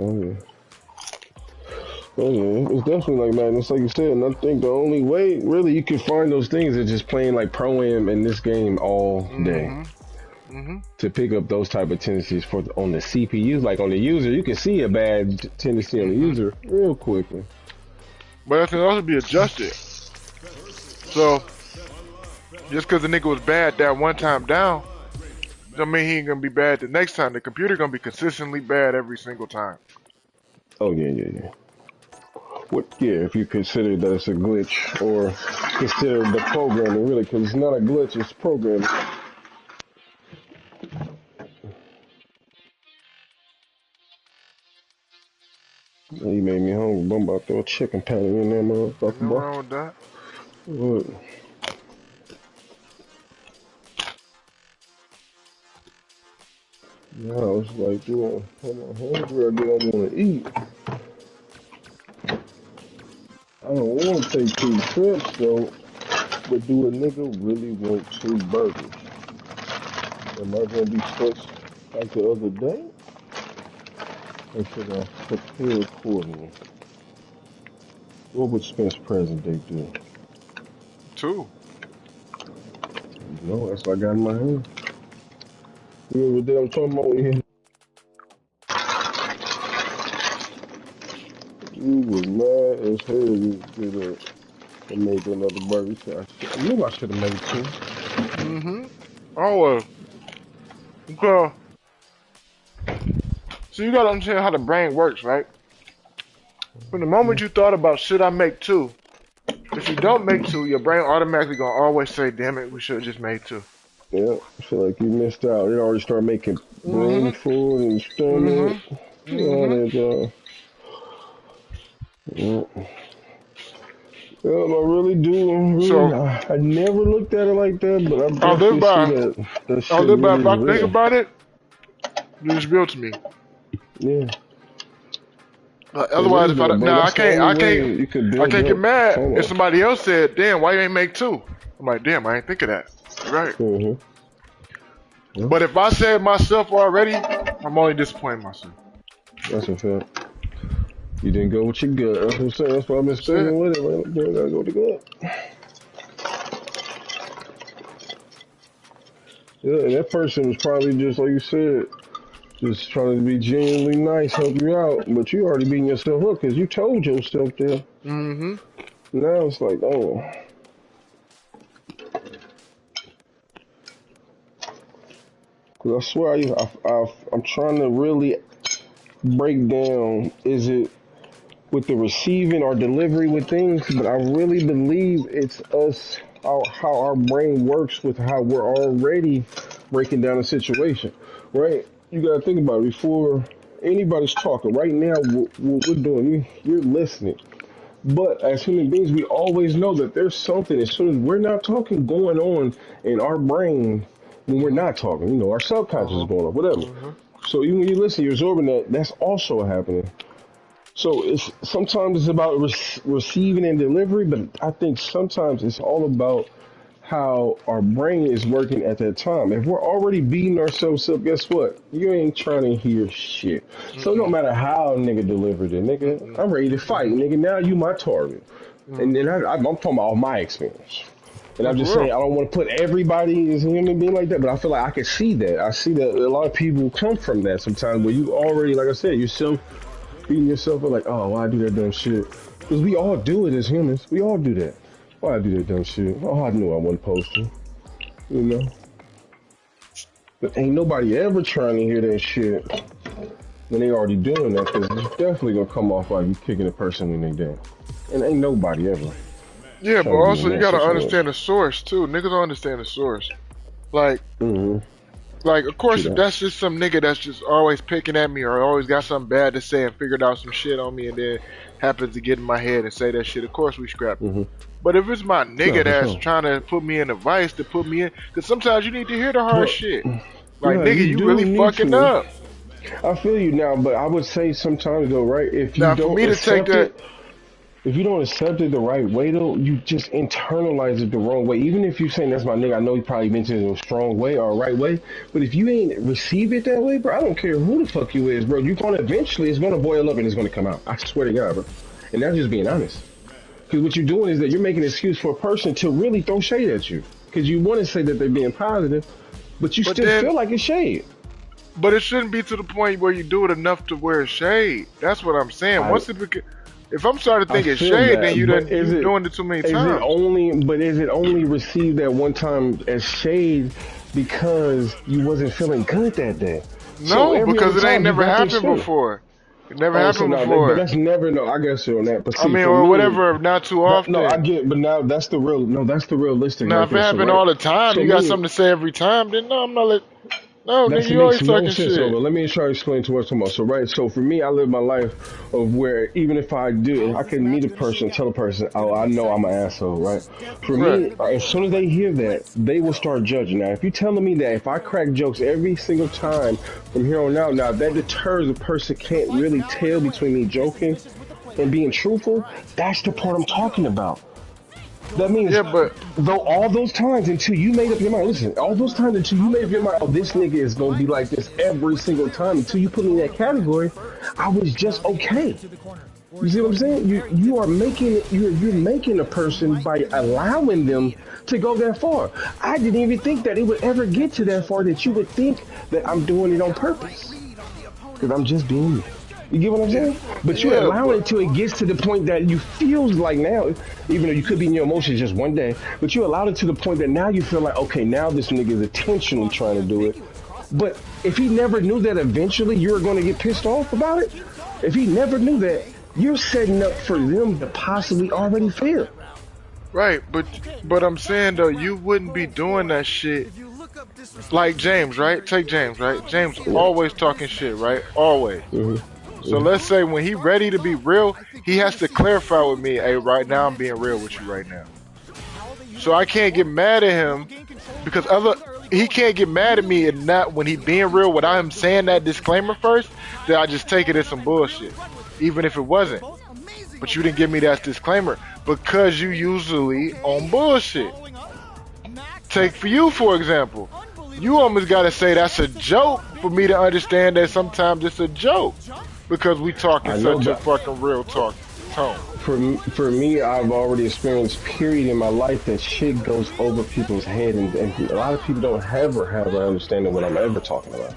Oh yeah. Oh yeah. It's definitely like madness, like you said. And I think the only way really you can find those things is just playing like pro am in this game all day. Mm-hmm. Mm-hmm. To pick up those type of tendencies for on the CPU, like on the user, you can see a bad tendency on the Mm-hmm. user real quickly. But it can also be adjusted. So just because the nigga was bad that one time down, don't mean he ain't gonna be bad the next time. The computer gonna be consistently bad every single time. Oh yeah, yeah, yeah. What? Yeah, if you consider that it's a glitch, or consider the programming really, because it's not a glitch, it's programming. You made me hungry. But I'm about to throw a chicken patty in there, Ain't motherfucker, no boy. wrong with that. What? Yeah, I was like, doing, I'm hungry. I don't want to eat. I don't want to take 2 trips though, but do a nigga really want 2 burgers? Am I gonna be stressed like the other day? Or should I prepare accordingly? What would Spence present day do? Two. You know, that's what I got in my hand. You know what I'm talking about? Yeah. You was mad as hell you did and made another burger. You said, I knew I should have made 2. Mm-hmm. Always. Because, so you gotta understand how the brain works, right? From the Yeah. moment you thought about should I make 2, if you don't make 2, your brain automatically gonna always say, damn it, we should have just made 2. Yeah, I feel like you missed out. You already started making room Mm-hmm. for it and stomach. Mm-hmm. All Mm-hmm. that, yeah. Yeah, I really do. So I never looked at it like that, but I I live definitely see by that I shit live by really if I is think real. about it, it's real to me. Yeah, it Otherwise, is if I though, don't, bro. now That's the only way you could I build can't get up. mad if Hold on. somebody else said, "Damn, why you ain't make 2?" I'm like, "Damn, I ain't think of that." You're right. Mm-hmm. Yeah, But if I said myself already, I'm only disappointing myself. that's a fact. You didn't go with your gut. That's what I'm saying. That's why I've been That's it. sticking with it, man. You gotta go with the gut. Yeah, and that person was probably just like you said, just trying to be genuinely nice, help you out. But you already beating yourself up because you told yourself that. Mm-hmm. Now it's like, oh, because I swear I'm trying to really break down. Is it with the receiving or delivery with things? But I really believe it's us, how our brain works with how we're already breaking down a situation, right? You got to think about it before anybody's talking. Right now, what we're doing, you're listening. But as human beings, we always know that there's something as soon as we're not talking going on in our brain when we're Mm-hmm. not talking. You know, our subconscious is Uh-huh. going on, whatever. Mm-hmm. So even when you listen, you're absorbing that. That's also happening. So it's sometimes it's about receiving and delivery, but I think sometimes it's all about how our brain is working at that time. If we're already beating ourselves up, guess what? You ain't trying to hear shit. So no Mm-mm. matter how a nigga delivered it, nigga, Mm-mm. I'm ready to fight, Mm-hmm. nigga. Now you my target, and then Mm-hmm. I'm talking about all my experience. And Yeah, I'm just for saying, real. I don't want to put everybody as a human being like that, but I feel like I can see that. I see that a lot of people come from that sometimes where you already, like I said, you're self beating yourself up like, oh, why I do that dumb shit? Because we all do it as humans. We all do that. Why I do that dumb shit? Oh, I knew I wasn't posting. You know? But ain't nobody ever trying to hear that shit when they already doing that, because it's definitely gonna come off like you kicking a person when they down. And ain't nobody ever Yeah, but trying to be also in you that gotta situation. understand the source too. Niggas don't understand the source. Like, Mm-hmm. of True course, if that. that's just some nigga that's just always picking at me or always got something bad to say and figured out some shit on me and then happens to get in my head and say that shit, of course we scrapping. Mm-hmm. But if it's my No, nigga for that's sure. trying to put me in a vice to put me in, because sometimes you need to hear the hard But shit. Like, no, nigga, you you do really need fucking to. up. I feel you now, but I would say sometimes though, right? If you Now, for don't me to take accept that, it, If you don't accept it the right way though, you just internalize it the wrong way. Even if you saying that's my nigga, I know he probably meant it in a strong way or a right way. But if you ain't receive it that way, bro, I don't care who the fuck you is, bro. You're gonna eventually it's gonna boil up and it's gonna come out. I swear to God, bro. And that's just being honest. Because what you're doing is that you're making an excuse for a person to really throw shade at you. Because you want to say that they're being positive, but you still feel like it's shade. But it shouldn't be to the point where you do it enough to wear shade. That's what I'm saying. If I'm starting to think it's shade, then you're doing it too many times. Is it only received at one time as shade because you wasn't feeling good that day? No, because it ain't never happened before. It never happened before. But that's never I guess so on that. But see, I mean, or whatever, not too often. No, I get, but now that's the realistic. Now, if it happened all the time, you got something to say every time. Then no, I'm not. No, nigga, you always talking shit. But let me try to explain to what I'm talking about. So for me, I live my life of where even if I can meet a person, tell a person, oh, I know I'm an asshole, right? For me, as soon as they hear that, they will start judging. Now, if you're telling me that if I crack jokes every single time from here on out, now that deters a person can't really tell between me joking and being truthful. That's the part I'm talking about. That means, but though all those times until you made up your mind, listen, all those times until you made up your mind, oh, this nigga is gonna be like this every single time until you put me in that category, I was just okay. You see what I'm saying? You're making a person by allowing them to go that far. I didn't even think that it would ever get to that far that you would think that I'm doing it on purpose. Because I'm just being me. You get what I'm saying? But you allow it until it gets to the point that you feel like now, even though you could be in your emotions just one day, but you allow it to the point that now you feel like, okay, now this nigga is intentionally trying to do it. But if he never knew that eventually you were going to get pissed off about it, if he never knew that, you're setting up for them to possibly already fail. Right, but I'm saying though, you wouldn't be doing that shit like James, right? Take James, right? James always talking shit, right? Always. So let's say when he ready to be real, he has to clarify with me, hey, right now I'm being real with you right now. So I can't get mad at him because he can't get mad at me and not when he being real without him saying that disclaimer first, that I just take it as some bullshit. Even if it wasn't. But you didn't give me that disclaimer because you usually on bullshit. Take for you, for example. You almost gotta say that's a joke for me to understand that sometimes it's a joke. Because we talking such a fucking real tone. For me, I've already experienced period in my life that shit goes over people's head, and a lot of people don't ever have an understanding of what I'm ever talking about.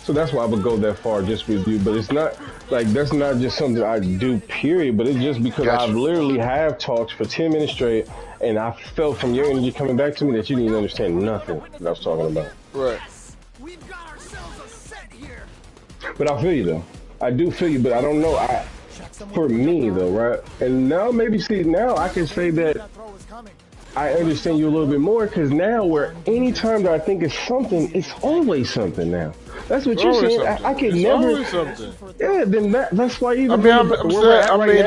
So that's why I would go that far just with you. But it's not like that's not just something I do, period. But it's just because I've literally have talked for 10 minutes straight, and I felt from your energy coming back to me that you didn't understand nothing that I was talking about. Right. But I feel you though. I do feel you, but I don't know. For me though, right? And now now I can say that I understand you a little bit more because now where anytime that I think it's something, it's always something now. That's what you're saying. I can never. Always something. Yeah, then that's why even from the point where we're at right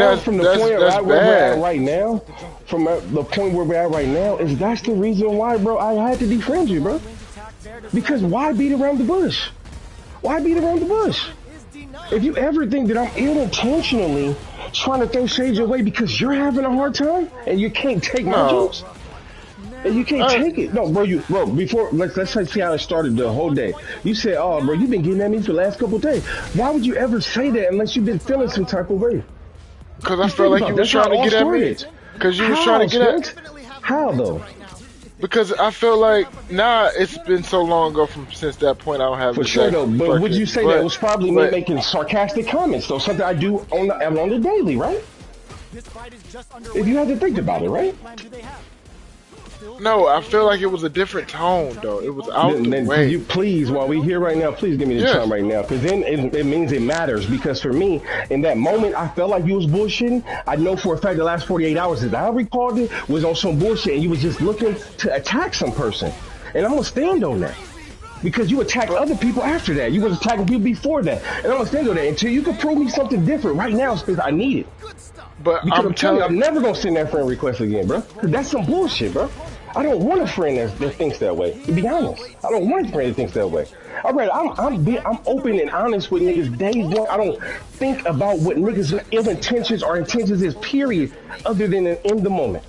now, from the point where we're at right now, is that's the reason why, bro, I had to defriend you, bro. Because why beat around the bush? Why beat around the bush? If you ever think that I'm unintentionally trying to throw shade your way because you're having a hard time and you can't take my jokes, and you can't take it, no, bro, before let's see how it started the whole day. You said, oh, bro, you've been getting at me for the last couple of days. Why would you ever say that unless you've been feeling some type of way? Because I felt like you were trying to get at me. Because you were trying to get at me. How though? Because I feel like it's been so long ago since that point. I don't have for sure though. But would you say that it was probably me making sarcastic comments though? Something I do on the daily, right? If you had to think about it, right? No, I feel like it was a different tone though. It was out the way. You please, while we here right now, please give me the time right now, because then it means it matters. Because for me, in that moment, I felt like you was bullshitting. I know for a fact the last 48 hours that I recalled it was on some bullshit, and you was just looking to attack some person, and I'm gonna stand on that. Because you attacked other people after that. You was attacking people before that, and I'm gonna stand on that until you can prove me something different. Right now, it's because I need it. But because I'm telling you, I'm never gonna send that friend request again, bro. Because that's some bullshit, bro. I don't want a friend that thinks that way. To be honest, I don't want a friend that thinks that way. All right, I'm open and honest with niggas day one. I don't think about what niggas' ill intentions or intentions is. Period. Other than in the moment.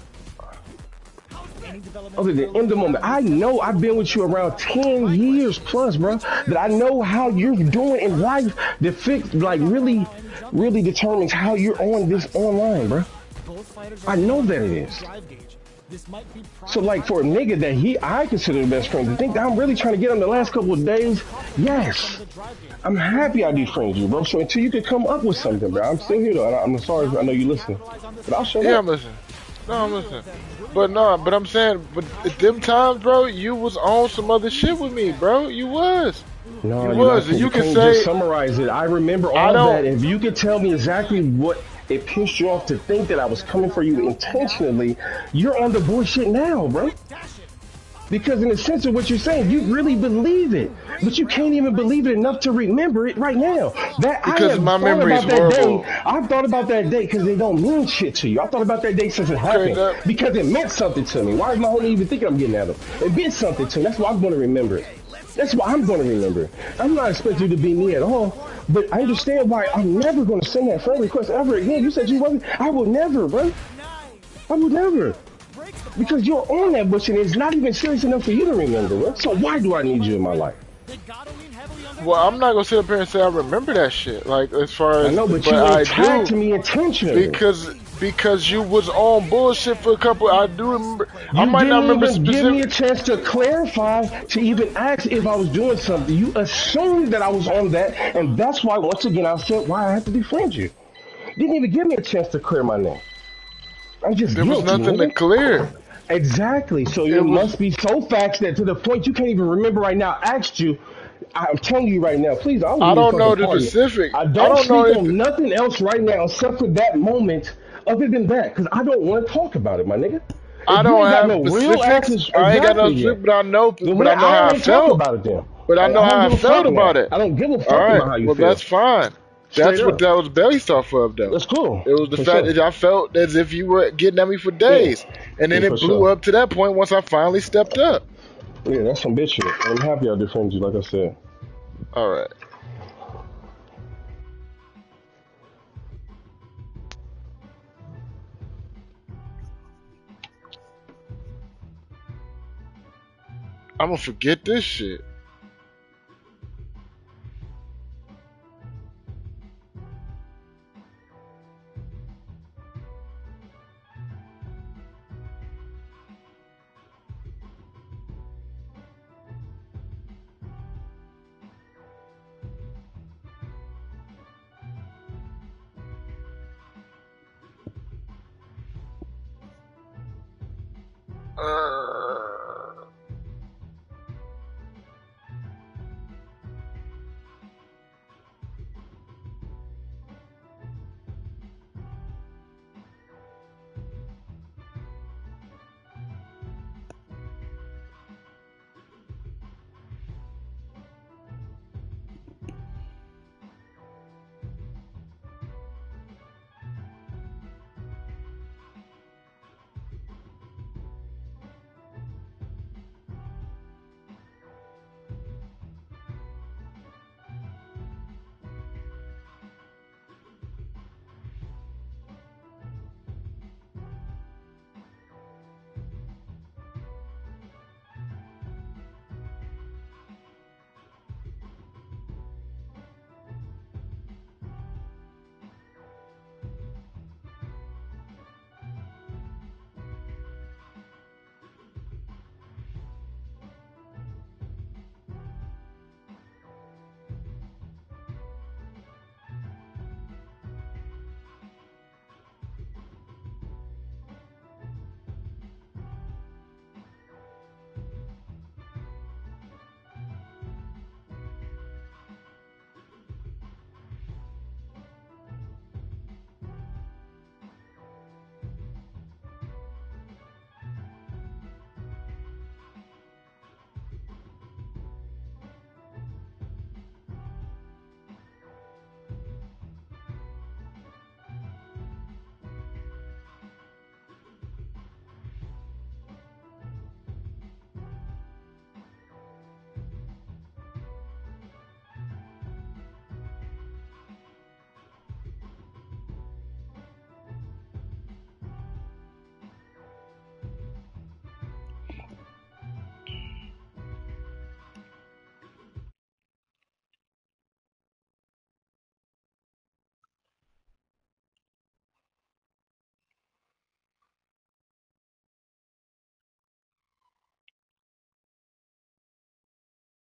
Other than in the moment, I know I've been with you around 10 years plus, bro. That I know how you're doing in life. The fix, like really determines how you're on this online, bro. I know that it is. So like for a nigga that I consider the best friend to think that I'm really trying to get him the last couple of days, yes. I'm happy I befriended you, bro. So until you can come up with something, bro. I'm still here though. I'm sorry, I know you listening. But I'll shut Yeah, up. I'm listening. No, I'm listening. But no, but I'm saying, but at them times, bro, you was on some other shit with me, bro. You was. No, You you're was. not. And You you can can't just say, summarize it. I remember I all don't, that. If you could tell me exactly what it pissed you off to think that I was coming for you intentionally, you're on the bullshit now, bro. Because in the sense of what you're saying, you really believe it, but you can't even believe it enough to remember it right now. That I because have my thought memory is about that day. horrible. I've thought about that day because it don't mean shit to you. I thought about that day since it Okay, happened that, because it meant something to me. Why is my homie even thinking I'm getting at him? It meant something to me. That's why I'm going to remember it. That's why I'm going to remember it. I'm not expecting you to be me at all, but I understand why I'm never going to send that friend request ever again. You said you wasn't. I will never, bro. I would never. Because you're on that bush and it's not even serious enough for you to remember, bro. So why do I need you in my life? well, I'm not gonna sit up here and say I remember that shit. Like as far I as, know, but but you I attacked do me intentionally. because you was on bullshit for a couple. I do remember. I You might not didn't remember even give me specific. a chance to clarify, to even ask if I was doing something. You assumed that I was on that, and that's why, once again, I said why I had to befriend you. Didn't even give me a chance to clear my name. I'm just There was guilty, nothing to nigga. clear. Exactly. So It it was. must be so facts that to the point you can't even remember right now. I asked you. I'm telling you right now, please, I'll I give you a don't know fucking the pardon. specific. I I don't don't know speak if on nothing else right now except for that moment, other than that, because I don't want to talk about it, my nigga. I If you don't ain't got have no real specifics. answers, I ain't got no exactly, then. specific, but I know. Then But I know I how don't I even talk felt. about it then. But I Like, know I don't how I give a felt fuck about now. it. I don't give a All fuck right. about how you Well, feel. that's fine. Straight That's what up. that was based off of, though. That's cool. It was the For fact sure. that I felt as if you were getting at me for Yeah. days, and Yeah, then for it blew sure. up to that point once I finally stepped up. Yeah, that's some bitch shit. I'm happy I defend you, like I said. All right. I'm gonna forget this shit.